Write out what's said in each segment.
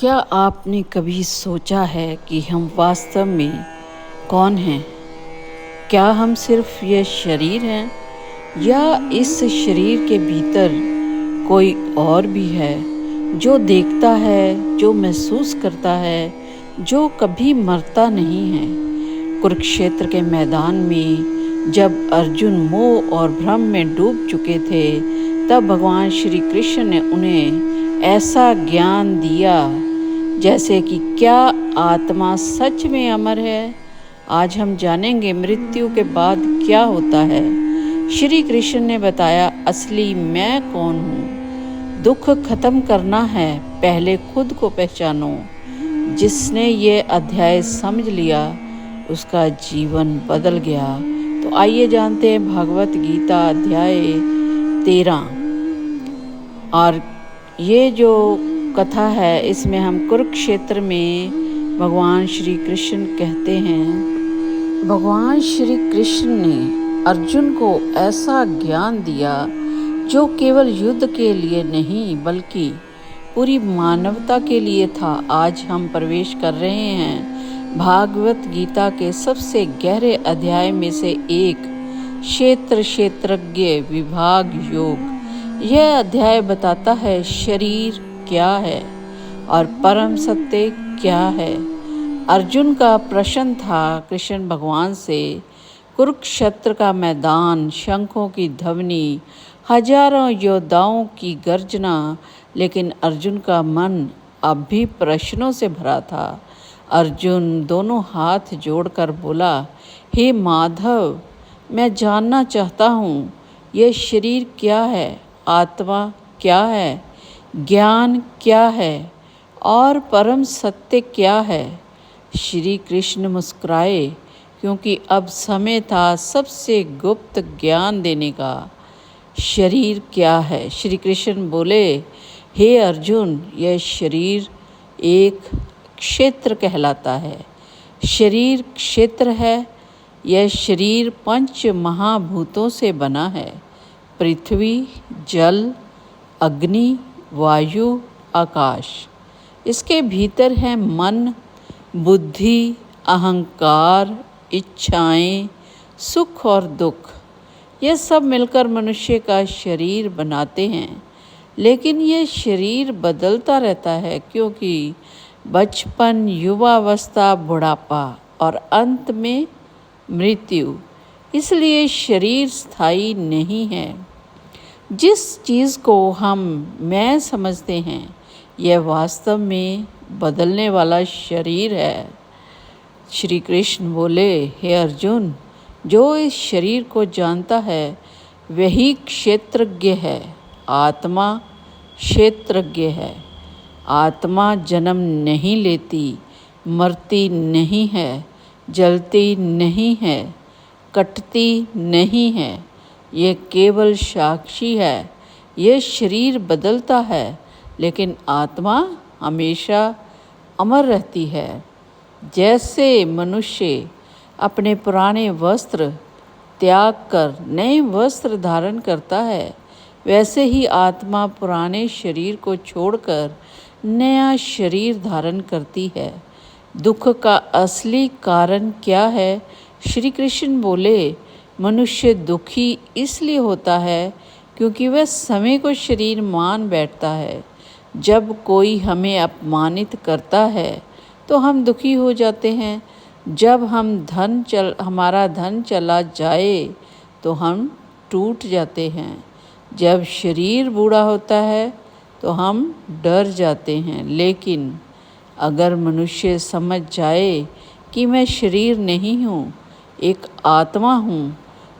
क्या आपने कभी सोचा है कि हम वास्तव में कौन हैं? क्या हम सिर्फ ये शरीर हैं या इस शरीर के भीतर कोई और भी है जो देखता है, जो महसूस करता है, जो कभी मरता नहीं है? कुरुक्षेत्र के मैदान में जब अर्जुन मोह और भ्रम में डूब चुके थे, तब भगवान श्री कृष्ण ने उन्हें ऐसा ज्ञान दिया जैसे कि क्या आत्मा सच में अमर है। आज हम जानेंगे मृत्यु के बाद क्या होता है। श्री कृष्ण ने बताया, असली मैं कौन हूँ। दुख खत्म करना है, पहले खुद को पहचानो। जिसने ये अध्याय समझ लिया उसका जीवन बदल गया। तो आइए जानते हैं भागवत गीता अध्याय 13। और ये जो कथा है इसमें हम कुरुक्षेत्र में भगवान श्री कृष्ण कहते हैं, भगवान श्री कृष्ण ने अर्जुन को ऐसा ज्ञान दिया जो केवल युद्ध के लिए नहीं बल्कि पूरी मानवता के लिए था। आज हम प्रवेश कर रहे हैं भागवत गीता के सबसे गहरे अध्याय में से एक, क्षेत्रज्ञ विभाग योग। यह अध्याय बताता है शरीर क्या है और परम सत्य क्या है। अर्जुन का प्रश्न था कृष्ण भगवान से, कुरुक्षेत्र का मैदान, शंखों की ध्वनि, हजारों योद्धाओं की गर्जना, लेकिन अर्जुन का मन अब भी प्रश्नों से भरा था। अर्जुन दोनों हाथ जोड़कर बोला, हे माधव, मैं जानना चाहता हूँ, यह शरीर क्या है, आत्मा क्या है, ज्ञान क्या है और परम सत्य क्या है। श्री कृष्ण मुस्कुराए क्योंकि अब समय था सबसे गुप्त ज्ञान देने का। शरीर क्या है? श्री कृष्ण बोले, हे अर्जुन, यह शरीर एक क्षेत्र कहलाता है। शरीर क्षेत्र है। यह शरीर 5 महाभूतों से बना है, पृथ्वी, जल, अग्नि, वायु, आकाश। इसके भीतर है मन, बुद्धि, अहंकार, इच्छाएं, सुख और दुख। यह सब मिलकर मनुष्य का शरीर बनाते हैं। लेकिन यह शरीर बदलता रहता है, क्योंकि बचपन, युवावस्था, बुढ़ापा और अंत में मृत्यु। इसलिए शरीर स्थायी नहीं है। जिस चीज़ को हम मैं समझते हैं, यह वास्तव में बदलने वाला शरीर है। श्री कृष्ण बोले, हे अर्जुन, जो इस शरीर को जानता है वही क्षेत्रज्ञ है। आत्मा क्षेत्रज्ञ है। आत्मा जन्म नहीं लेती, मरती नहीं है, जलती नहीं है, कटती नहीं है। ये केवल साक्षी है। ये शरीर बदलता है, लेकिन आत्मा हमेशा अमर रहती है। जैसे मनुष्य अपने पुराने वस्त्र त्याग कर नए वस्त्र धारण करता है, वैसे ही आत्मा पुराने शरीर को छोड़कर नया शरीर धारण करती है। दुख का असली कारण क्या है? श्री कृष्ण बोले, मनुष्य दुखी इसलिए होता है क्योंकि वह समय को शरीर मान बैठता है। जब कोई हमें अपमानित करता है तो हम दुखी हो जाते हैं। जब हमारा धन चला जाए तो हम टूट जाते हैं। जब शरीर बूढ़ा होता है तो हम डर जाते हैं। लेकिन अगर मनुष्य समझ जाए कि मैं शरीर नहीं हूँ, एक आत्मा हूँ,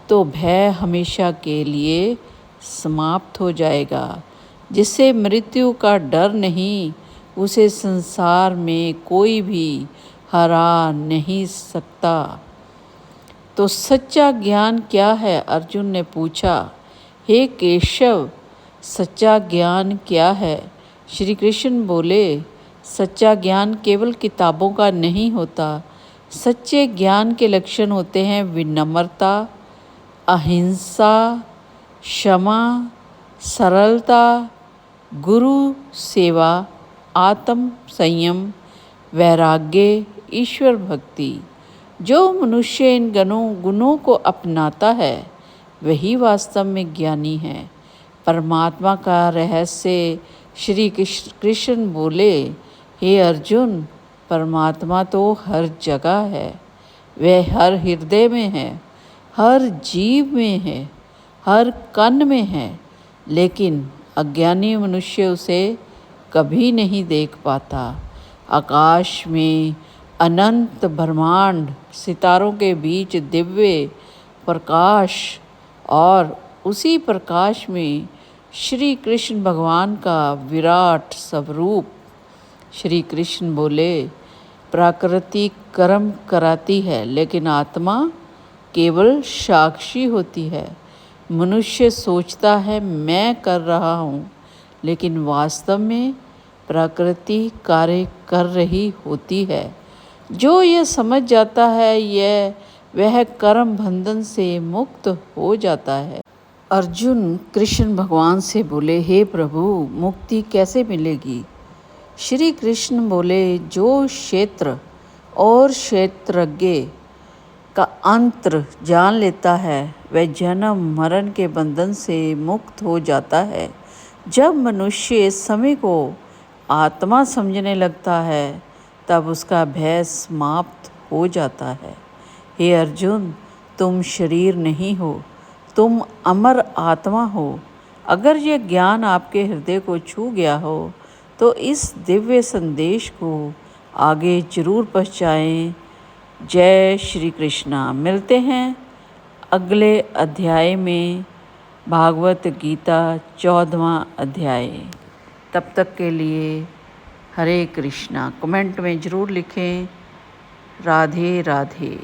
तो भय हमेशा के लिए समाप्त हो जाएगा। जिसे मृत्यु का डर नहीं, उसे संसार में कोई भी हरा नहीं सकता। तो सच्चा ज्ञान क्या है? अर्जुन ने पूछा। हे केशव, सच्चा ज्ञान क्या है? श्री कृष्ण बोले, सच्चा ज्ञान केवल किताबों का नहीं होता। सच्चे ज्ञान के लक्षण होते हैं विनम्रता, अहिंसा, क्षमा, सरलता, गुरु सेवा आत्म संयम, वैराग्य, ईश्वर भक्ति। जो मनुष्य इन गुणों को अपनाता है वही वास्तव में ज्ञानी है। परमात्मा का रहस्य श्री कृष्ण बोले, हे अर्जुन, परमात्मा तो हर जगह है, वह हर हृदय में है, हर जीव में है, हर कण में है, लेकिन अज्ञानी मनुष्य उसे कभी नहीं देख पाता। आकाश में अनंत ब्रह्मांड, सितारों के बीच दिव्य प्रकाश, और उसी प्रकाश में श्री कृष्ण भगवान का विराट स्वरूप। श्री कृष्ण बोले, प्रकृति कर्म कराती है लेकिन आत्मा केवल साक्षी होती है। मनुष्य सोचता है मैं कर रहा हूँ, लेकिन वास्तव में प्रकृति कार्य कर रही होती है। जो यह समझ जाता है वह कर्म बंधन से मुक्त हो जाता है। अर्जुन कृष्ण भगवान से बोले, हे प्रभु, मुक्ति कैसे मिलेगी? श्री कृष्ण बोले, जो क्षेत्र और क्षेत्रज्ञ का अंतर जान लेता है वह जन्म मरण के बंधन से मुक्त हो जाता है। जब मनुष्य समय को आत्मा समझने लगता है तब उसका भय समाप्त हो जाता है। हे अर्जुन, तुम शरीर नहीं हो, तुम अमर आत्मा हो। अगर यह ज्ञान आपके हृदय को छू गया हो तो इस दिव्य संदेश को आगे जरूर पहुँचाएं। जय श्री कृष्णा। मिलते हैं अगले अध्याय में, भागवत गीता 14वां अध्याय। तब तक के लिए हरे कृष्णा। कमेंट में ज़रूर लिखें। राधे राधे।